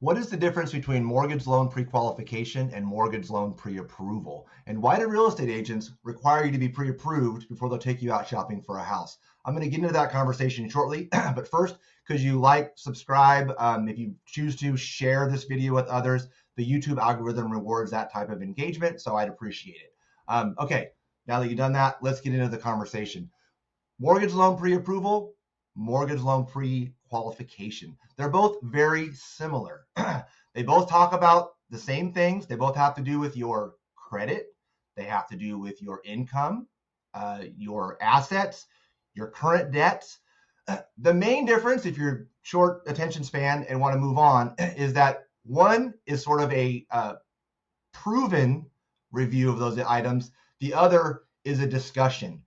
What is the difference between mortgage loan pre-qualification and mortgage loan pre-approval? And why do real estate agents require you to be pre-approved before they'll take you out shopping for a house? I'm going to get into that conversation shortly, but first, could you like, subscribe, if you choose to share this video with others, the YouTube algorithm rewards that type of engagement, so I'd appreciate it. Okay, now that you've done that, let's get into the conversation. Mortgage loan pre-approval, mortgage loan pre-qualification. They're both very similar. They both talk about the same things. They both have to do with your credit. They have to do with your income, your assets, your current debts. The main difference, if you're short attention span and want to move on, is that one is sort of a proven review of those items. The other is a discussion.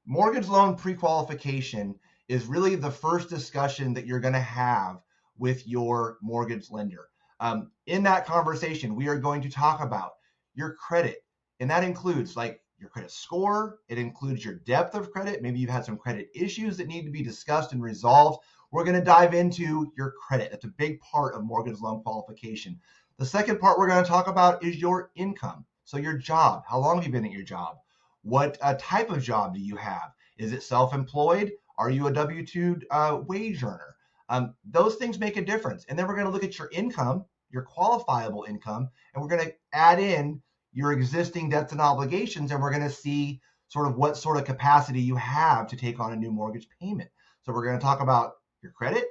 Mortgage loan pre-qualification is really the first discussion that you're going to have with your mortgage lender. In that conversation, we are going to talk about your credit, and that includes like your credit score. It includes your depth of credit. Maybe you've had some credit issues that need to be discussed and resolved. We're going to dive into your credit. That's a big part of mortgage loan qualification. The second part we're going to talk about is your income. So your job. How long have you been at your job? What type of job do you have? Is it self-employed? Are you a W-2 wage earner? Those things make a difference. And then we're going to look at your income, your qualifiable income, and we're going to add in your existing debts and obligations, and we're going to see sort of what sort of capacity you have to take on a new mortgage payment. So we're going to talk about your credit,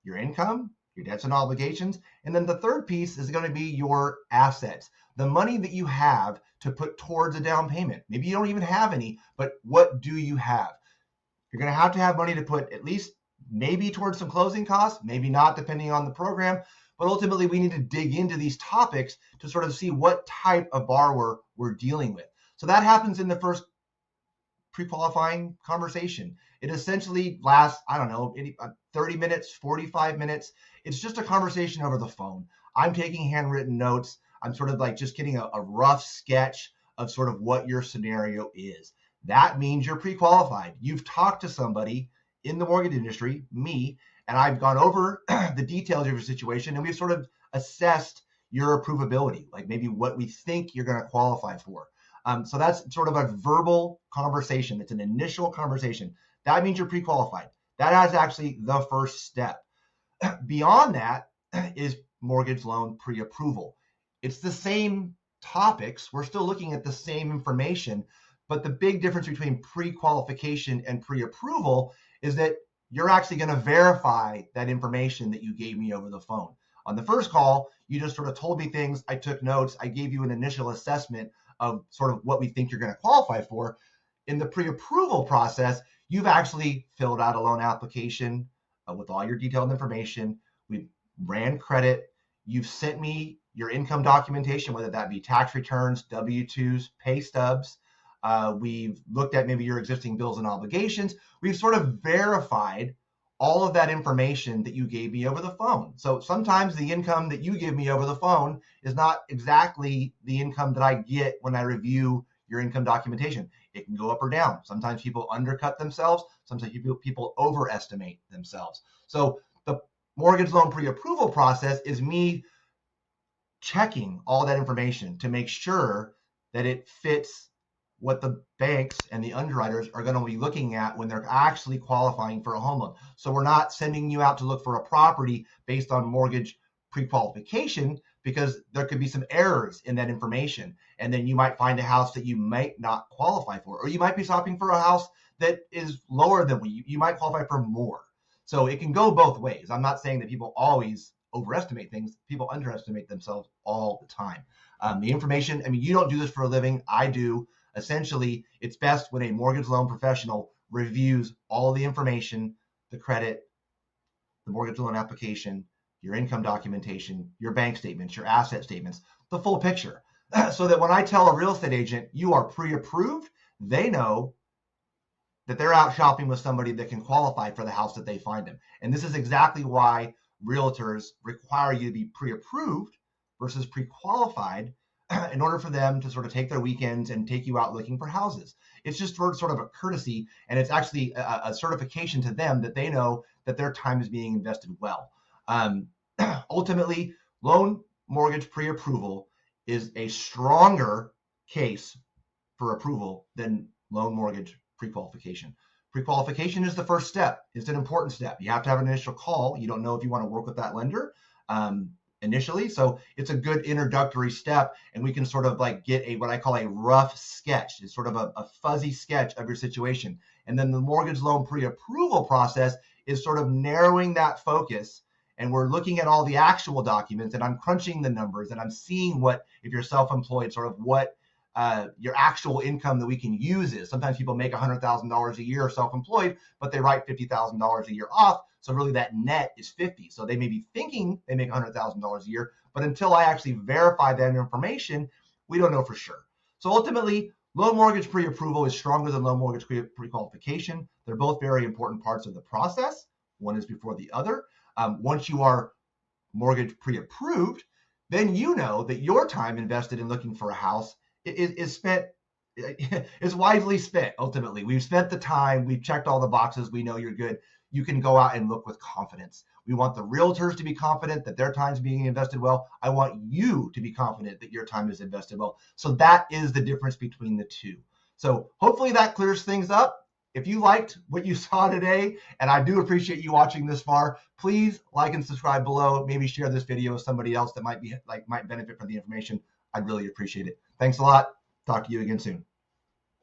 your income, your debts and obligations, and then the third piece is going to be your assets, the money that you have to put towards a down payment. Maybe you don't even have any, but what do you have? You're going to have money to put at least maybe towards some closing costs, maybe not, depending on the program. But ultimately, we need to dig into these topics to sort of see what type of borrower we're dealing with. So that happens in the first pre-qualifying conversation. It essentially lasts, 30 minutes, 45 minutes. It's just a conversation over the phone. I'm taking handwritten notes. I'm sort of like just getting a rough sketch of sort of what your scenario is. That means you're pre-qualified. You've talked to somebody in the mortgage industry, me, and I've gone over the details of your situation, and we've sort of assessed your approvability, like maybe what we think you're going to qualify for. So that's sort of a verbal conversation. It's an initial conversation. That means you're pre-qualified. That is actually the first step. Beyond that is mortgage loan pre-approval. It's the same topics. We're still looking at the same information, but the big difference between pre-qualification and pre-approval is that you're actually going to verify that information that you gave me over the phone. On the first call, you just sort of told me things. I took notes. I gave you an initial assessment of sort of what we think you're going to qualify for. In the pre-approval process, you've actually filled out a loan application with all your detailed information. We've ran credit. You've sent me your income documentation, whether that be tax returns, W-2s, pay stubs. We've looked at maybe your existing bills and obligations. We've sort of verified all of that information that you gave me over the phone. So sometimes the income that you give me over the phone is not exactly the income that I get when I review your income documentation. It can go up or down. Sometimes people undercut themselves. Sometimes people overestimate themselves. So the mortgage loan pre-approval process is me checking all that information to make sure that it fits what the banks and the underwriters are going to be looking at when they're actually qualifying for a home loan. So we're not sending you out to look for a property based on mortgage pre-qualification, because there could be some errors in that information. And then you might find a house that you might not qualify for, or you might be shopping for a house that is lower than you might qualify for more. So it can go both ways. I'm not saying that people always overestimate things. People underestimate themselves all the time. The information, you don't do this for a living. I do. Essentially, it's best when a mortgage loan professional reviews all the information, the credit, the mortgage loan application, your income documentation, your bank statements, your asset statements, the full picture. So that when I tell a real estate agent you are pre-approved, they know that they're out shopping with somebody that can qualify for the house that they find them. And this is exactly why realtors require you to be pre-approved versus pre-qualified in order for them to sort of take their weekends and take you out looking for houses. It's just sort of a courtesy, and it's actually a certification to them that they know that their time is being invested well. ultimately, loan mortgage pre-approval is a stronger case for approval than loan mortgage pre-qualification. Pre-qualification is the first step. It's an important step. You have to have an initial call. You don't know if you want to work with that lender initially. So it's a good introductory step, and we can sort of like get a what I call a rough sketch. It's sort of a fuzzy sketch of your situation. And then the mortgage loan pre-approval process is sort of narrowing that focus. And we're looking at all the actual documents, and I'm crunching the numbers, and I'm seeing what, if you're self-employed, sort of what your actual income that we can use is. Sometimes people make $100,000 a year self-employed, but they write $50,000 a year off. So really that net is 50. So they may be thinking they make $100,000 a year, but until I actually verify that information, we don't know for sure. So ultimately, loan mortgage pre-approval is stronger than loan mortgage pre-qualification. They're both very important parts of the process. One is before the other. Once you are mortgage pre-approved, then you know that your time invested in looking for a house is spent, is wisely spent. Ultimately, we've spent the time, we've checked all the boxes, we know you're good. You can go out and look with confidence. We want the realtors to be confident that their time is being invested well. I want you to be confident that your time is invested well. So that is the difference between the two. So hopefully that clears things up. If you liked what you saw today, and I do appreciate you watching this far, please like and subscribe below. Maybe share this video with somebody else that might benefit from the information. I'd really appreciate it. Thanks a lot. Talk to you again soon.